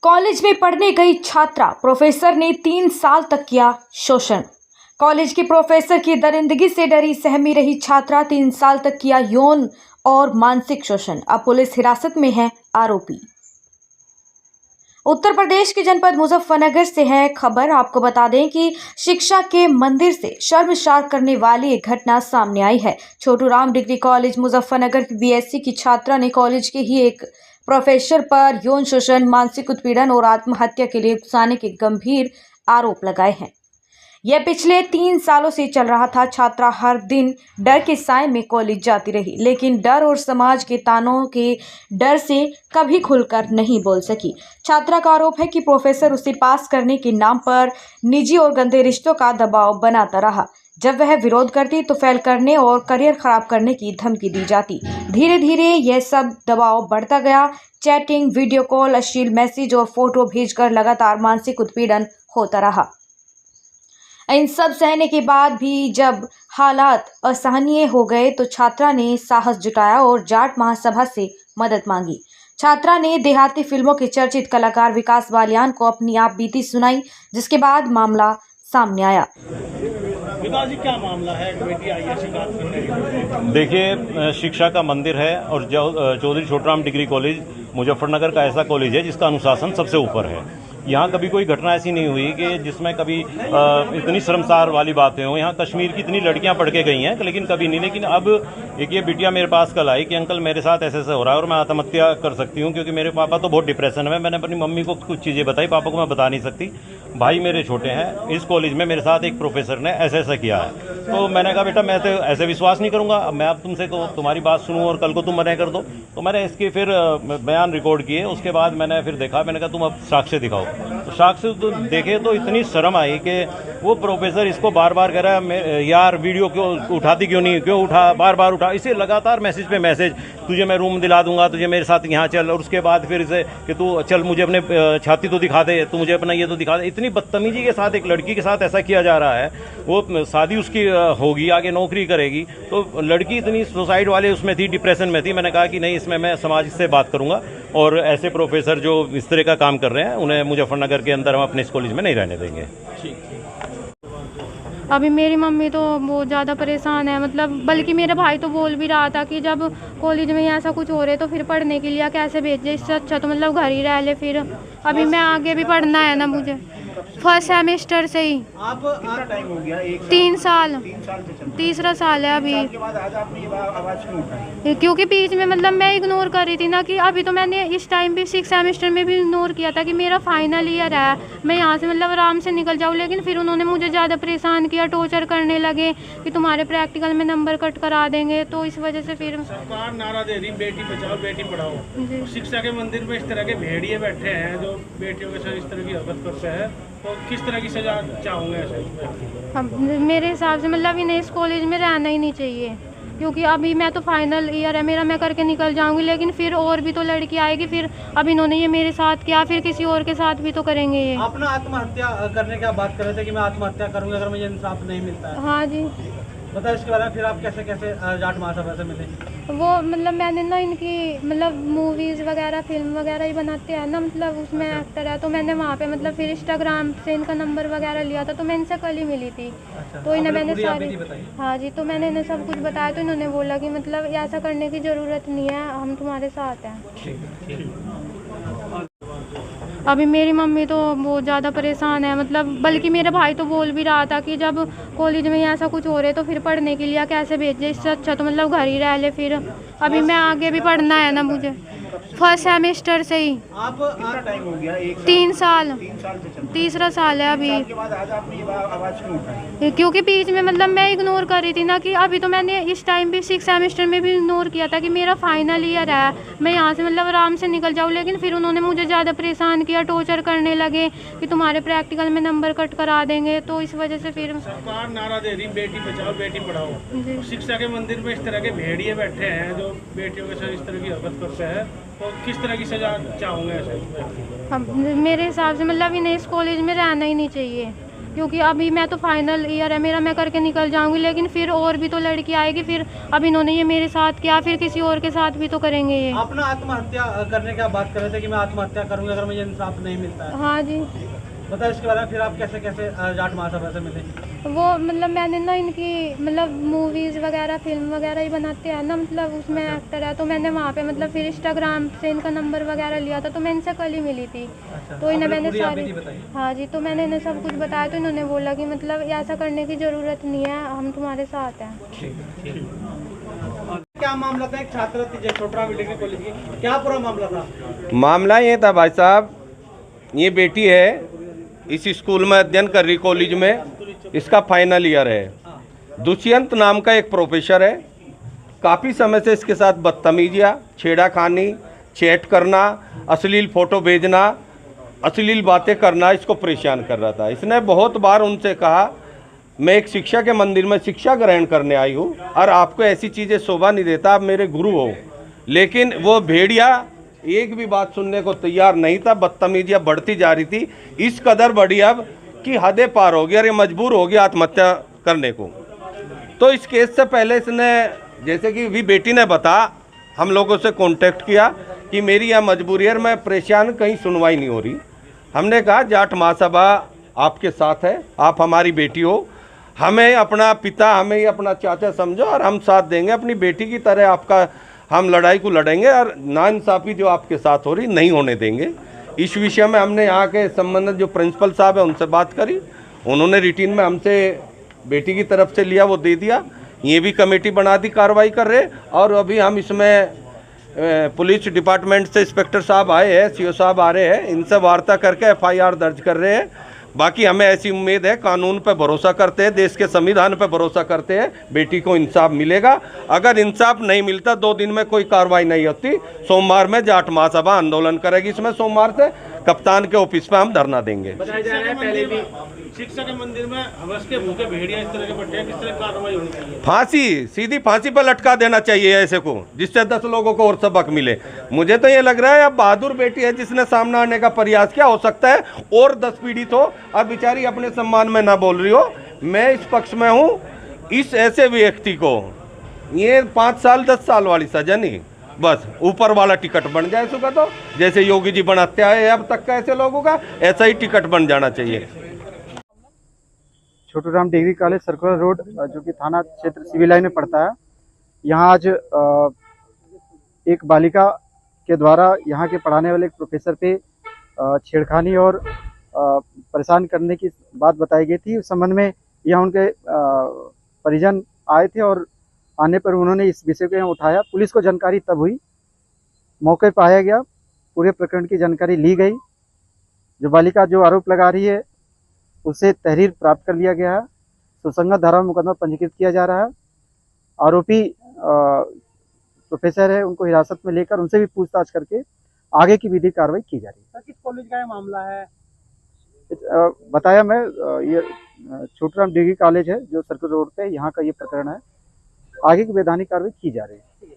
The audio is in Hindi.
कॉलेज में पढ़ने गई छात्रा, प्रोफेसर ने 3 साल तक किया शोषण। कॉलेज के प्रोफेसर की दरिंदगी से डरी सहमी रही छात्रा 3 साल तक किया यौन और मानसिक शोषण। अब पुलिस हिरासत में है आरोपी। उत्तर प्रदेश के जनपद मुजफ्फरनगर से है खबर। आपको बता दें कि शिक्षा के मंदिर से शर्मसार करने वाली एक घटना सामने आई है। छोटू राम डिग्री कॉलेज मुजफ्फरनगर की बीएससी की छात्रा ने कॉलेज के ही एक प्रोफेसर पर यौन शोषण, मानसिक उत्पीड़न और आत्महत्या के लिए उकसाने के गंभीर आरोप लगाए हैं। यह पिछले 3 सालों से चल रहा था। छात्रा हर दिन डर के साए में कॉलेज जाती रही, लेकिन डर और समाज के तानों के डर से कभी खुलकर नहीं बोल सकी। छात्रा का आरोप है कि प्रोफेसर उसे पास करने के नाम पर निजी और गंदे रिश्तों का दबाव बनाता रहा। जब वह विरोध करती तो फेल करने और करियर खराब करने की धमकी दी जाती। धीरे धीरे यह सब दबाव बढ़ता गया। चैटिंग, वीडियो कॉल, अश्लील मैसेज और फोटो भेजकर लगातार मानसिक उत्पीड़न होता रहा। इन सब सहने के बाद भी जब हालात असहनीय हो गए तो छात्रा ने साहस जुटाया और जाट महासभा से मदद मांगी। छात्रा ने देहाती फिल्मों के चर्चित कलाकार विकास बालियान को अपनी आप बीती सुनाई, जिसके बाद मामला सामने आया। विकास जी, क्या मामला है? बेटी आई है शिकायत करने। देखिए, शिक्षा का मंदिर है और चौधरी छोटूराम डिग्री कॉलेज मुजफ्फरनगर का ऐसा कॉलेज है जिसका अनुशासन सबसे ऊपर है। यहाँ कभी कोई घटना ऐसी नहीं हुई कि जिसमें कभी इतनी शर्मसार वाली बातें हों। यहाँ कश्मीर की इतनी लड़कियाँ पढ़ के गई हैं लेकिन कभी नहीं। लेकिन अब एक ये बिटिया मेरे पास कल आई कि अंकल मेरे साथ ऐसे ऐसे हो रहा है और मैं आत्महत्या कर सकती हूँ क्योंकि मेरे पापा तो बहुत डिप्रेशन में। मैंने अपनी मम्मी को कुछ चीज़ें बताई, पापा को मैं बता नहीं सकती। भाई मेरे छोटे हैं। इस कॉलेज में मेरे साथ एक प्रोफेसर ने ऐसा ऐसा किया है। तो मैंने कहा बेटा मैं तो ऐसे विश्वास नहीं करूँगा, मैं अब तुमसे तुम्हारी बात सुनूँ और कल को तुम मना कर दो। तो मैंने इसके फिर बयान रिकॉर्ड किए। उसके बाद मैंने फिर देखा, मैंने कहा तुम अब साक्ष्य दिखाओ। तो साक्ष्य तो देखे तो इतनी शर्म आई कि वो प्रोफेसर इसको बार बार कह रहा है यार वीडियो क्यों उठाती क्यों नहीं, क्यों उठा, बार बार उठा। इसे लगातार मैसेज पे मैसेज, तुझे मैं रूम दिला दूंगा, तुझे मेरे साथ यहाँ चल। और उसके बाद फिर इसे कि तू चल मुझे अपने छाती तो दिखा दे, तू मुझे अपना ये तो दिखा दे। इतनी बदतमीजी के साथ एक लड़की के साथ ऐसा किया जा रहा है। वो शादी उसकी होगी, आगे नौकरी करेगी। तो लड़की इतनी सुसाइड वाले उसमें थी, डिप्रेशन में थी। मैंने कहा कि नहीं, इसमें मैं समाज से बात करूंगा और ऐसे प्रोफेसर जो इस तरह का काम कर रहे हैं उन्हें मुजफ्फरनगर के अंदर हम अपने इस कॉलेज में नहीं रहने देंगे। अभी मेरी मम्मी तो बहुत ज़्यादा परेशान है, मतलब बल्कि मेरा भाई तो बोल भी रहा था कि जब कॉलेज में ऐसा कुछ हो रहा है तो फिर पढ़ने के लिए कैसे भेजे, इससे अच्छा तो मतलब घर ही रह ले। फिर अभी मैं आगे भी पढ़ना है ना मुझे, फर्स्ट सेमेस्टर से ही। आप कितना टाइम हो गया? 3 साल, 3 साल से चल। तीसरा साल है अभी। के बाद आज आपने ये आवाज़ क्यों उठाई? क्योंकि बीच में मतलब मैं इग्नोर कर रही थी ना, कि अभी तो मैंने इस टाइम भी 6 सेमेस्टर में भी इग्नोर किया था कि मेरा फाइनल ईयर है, मैं यहाँ से मतलब आराम से निकल जाऊँ। लेकिन फिर उन्होंने मुझे ज़्यादा परेशान किया, टॉर्चर करने लगे कि तुम्हारे प्रैक्टिकल में नंबर कट करा देंगे। तो इस वजह से फिर सरकार नारा दे रही बेटी बचाओ बेटी पढ़ाओ। शिक्षा के मंदिर में इस तरह के भेड़िए बैठे हैं जो बेटियों के साथ इस तरह की हरकत करते हैं, तो किस तरह की सजा चाहोगे ऐसे? अब मेरे हिसाब से मतलब इन्हें इस कॉलेज में रहना ही नहीं चाहिए, क्योंकि अभी मैं तो फाइनल ईयर है मेरा, मैं करके निकल जाऊंगी। लेकिन फिर और भी तो लड़की आएगी। फिर अब इन्होंने ये मेरे साथ किया, फिर किसी और के साथ भी तो करेंगे ये। आप ना आत्महत्या करने की बात कर रहे थे कि मैं आत्महत्या करूंगा अगर मुझे इंसाफ नहीं मिलता है। हाँ जी। बताओ इसके बारे में। फिर आप कैसे कैसे जाट महासभा से मिले? वो मतलब मैंने ना इनकी मतलब मूवीज़ वगैरह, फिल्म वगैरह ही बनाते हैं ना, मतलब उसमें एक्टर है। तो मैंने वहाँ पे मतलब फिर इंस्टाग्राम से इनका नंबर वगैरह लिया था। तो मैं इनसे कल ही मिली थी। अच्छा, तो इन्हें मैंने पूरी सारी, आपकी बताई? हाँ जी, तो मैंने इन्हें सब कुछ बताया। तो इन्होंने बोला कि मतलब ऐसा करने की ज़रूरत नहीं है, हम तुम्हारे साथ हैं। अभी मेरी मम्मी तो बहुत ज़्यादा परेशान है, मतलब बल्कि मेरा भाई तो बोल भी रहा था कि जब कॉलेज में ऐसा कुछ हो रहा है तो फिर पढ़ने के लिए कैसे भेजे, इससे अच्छा तो मतलब घर ही रह ले। फिर अभी मैं आगे भी पढ़ना है ना मुझे, फर्स्ट सेमेस्टर से ही। आप कितना टाइम हो गया? 3 साल, 3 साल से चल। तीसरा साल है अभी। के बाद आज आपने ये आवाज़ क्यों उठाई? क्योंकि बीच में मतलब मैं इग्नोर कर रही थी ना, कि अभी तो मैंने इस टाइम भी 6 सेमेस्टर में भी इग्नोर किया था कि मेरा फाइनल ईयर है, मैं यहाँ से मतलब आराम से निकल जाऊँ। लेकिन फिर उन्होंने मुझे ज़्यादा परेशान किया, टॉर्चर करने लगे कि तुम्हारे प्रैक्टिकल में नंबर कट करा देंगे। तो इस वजह से फिर सरकार नारा दे रही बेटी बचाओ बेटी पढ़ाओ। शिक्षा के मंदिर में इस तरह के भेड़िए बैठे हैं जो बेटियों के साथ इस तरह की हरकत करते हैं, तो किस तरह की सजा चाहोगे ऐसे? अब मेरे हिसाब से मतलब इन्हें इस कॉलेज में रहना ही नहीं चाहिए, क्योंकि अभी मैं तो फाइनल ईयर है मेरा, मैं करके निकल जाऊंगी, लेकिन फिर और भी तो लड़की आएगी, फिर अब इन्होंने ये मेरे साथ किया, फिर किसी और के साथ भी तो करेंगे ये। अपना आत्महत्या करने की बात कर रहे थे कि मैं आत्महत्या करूंगा अगर मुझे इंसाफ नहीं मिलता है। हाँ जी। बताओ इसके बारे में, फिर आप कैसे कैसे जाट महासभा से मिले? वो मतलब मैंने ना इनकी मतलब मूवीज़ वगैरह फिल्म वगैरह ही बनाते हैं ना, मतलब उसमें एक्टर है, तो मैंने वहाँ पे मतलब फिर इंस्टाग्राम से इनका नंबर वगैरह लिया था, तो मैं इनसे कल ही मिली थी। तो इन्हें मैंने सारी, हाँ जी, तो मैंने इन्हें सब कुछ बताया, तो इन्होंने बोला कि मतलब ऐसा करने की ज़रूरत नहीं है, हम तुम्हारे साथ हैं। क्या मामला था? एक छात्रा थी जो छोटराम डिग्री कॉलेज की, क्या पूरा मामला था? मामला ये था भाई साहब, ये बेटी है, इस स्कूल में अध्ययन कर रही, कॉलेज में, इसका फाइनल ईयर है। दुष्यंत नाम का एक प्रोफेसर है, काफ़ी समय से इसके साथ बदतमीजियाँ, छेड़ाखानी, चैट करना, अश्लील फ़ोटो भेजना, अश्लील बातें करना इसको परेशान कर रहा था। इसने बहुत बार उनसे कहा मैं एक शिक्षा के मंदिर में शिक्षा ग्रहण करने आई हूँ और आपको ऐसी चीज़ें शोभा नहीं देता, आप मेरे गुरु हो। लेकिन वो भेड़िया एक भी बात सुनने को तैयार नहीं था, बदतमीजियाँ बढ़ती जा रही थी, इस कदर बढ़ी अब कि हदें पार हो गई और ये मजबूर हो गया आत्महत्या करने को। तो इस केस से पहले इसने, जैसे कि भी बेटी ने बता, हम लोगों से कांटेक्ट किया कि मेरी यह मजबूरी है, मैं परेशान, कहीं सुनवाई नहीं हो रही। हमने कहा जाट महासभा आपके साथ है, आप हमारी बेटी हो, हमें अपना पिता, हमें अपना चाचा समझो और हम साथ देंगे, अपनी बेटी की तरह आपका हम लड़ाई को लड़ेंगे और नाइंसाफ़ी जो आपके साथ हो रही नहीं होने देंगे। इस विषय में हमने यहाँ के संबंधित जो प्रिंसिपल साहब है उनसे बात करी, उन्होंने रिटीन में हमसे बेटी की तरफ से लिया, वो दे दिया। ये भी कमेटी बना दी, कार्रवाई कर रहे, और अभी हम इसमें पुलिस डिपार्टमेंट से इंस्पेक्टर साहब आए हैं, सीओ साहब आ रहे हैं, इनसे वार्ता करके FIR दर्ज कर रहे हैं। बाकी हमें ऐसी उम्मीद है, कानून पर भरोसा करते हैं, देश के संविधान पर भरोसा करते हैं, बेटी को इंसाफ मिलेगा। अगर इंसाफ नहीं मिलता, 2 दिन में कोई कार्रवाई नहीं होती, सोमवार में जाट महासभा आंदोलन करेगी। इसमें सोमवार से कप्तान के ऑफिस पे हम धरना देंगे। बताया जा रहा है पहले भी शिक्षा के मंदिर में हवस के भूखे भेड़िया इस तरह के बैठे हैं, किस तरह कार्रवाई होनी चाहिए? फांसी, सीधी फांसी पर लटका देना चाहिए ऐसे को, जिससे 10 लोगों को और सबक मिले। मुझे तो ये लग रहा है अब बहादुर बेटी है जिसने सामने आने का प्रयास किया, हो सकता है और 10 पीड़ित हो और बेचारी अपने सम्मान में ना बोल रही हो। मैं इस पक्ष में हूँ, इस ऐसे व्यक्ति को ये 5 साल 10 साल वाली सजा नहीं, बस ऊपर वाला टिकट बन जाए इसका, तो जैसे योगी जी बनाते आए अब तक का ऐसे लोगों का, ऐसा ही टिकट बन जाना चाहिए। Chhoturam degree college circular road, जो कि थाना क्षेत्र सिविल लाइन में पड़ता है। यहाँ आज एक बालिका के द्वारा यहाँ के पढ़ाने वाले एक प्रोफेसर पे छेड़खानी और परेशान करने की बात बताई गई थी। उस संबंध में यहाँ उनके परिजन आए थे और आने पर उन्होंने इस विषय को यहाँ उठाया। पुलिस को जानकारी तब हुई, मौके पर आया गया, पूरे प्रकरण की जानकारी ली गई। जो बालिका जो आरोप लगा रही है उसे तहरीर प्राप्त कर लिया गया है, सुसंगत धारा में मुकदमा पंजीकृत किया जा रहा है। आरोपी प्रोफेसर है, उनको हिरासत में लेकर उनसे भी पूछताछ करके आगे की विधिक कार्रवाई की जा रही है। किस कॉलेज का मामला है? बताया मैं, ये छोटूराम डिग्री कॉलेज है जो सर्कुलर रोड पे, यहाँ का ये प्रकरण है। आगे की वैधानिक कार्रवाई की जा रही है।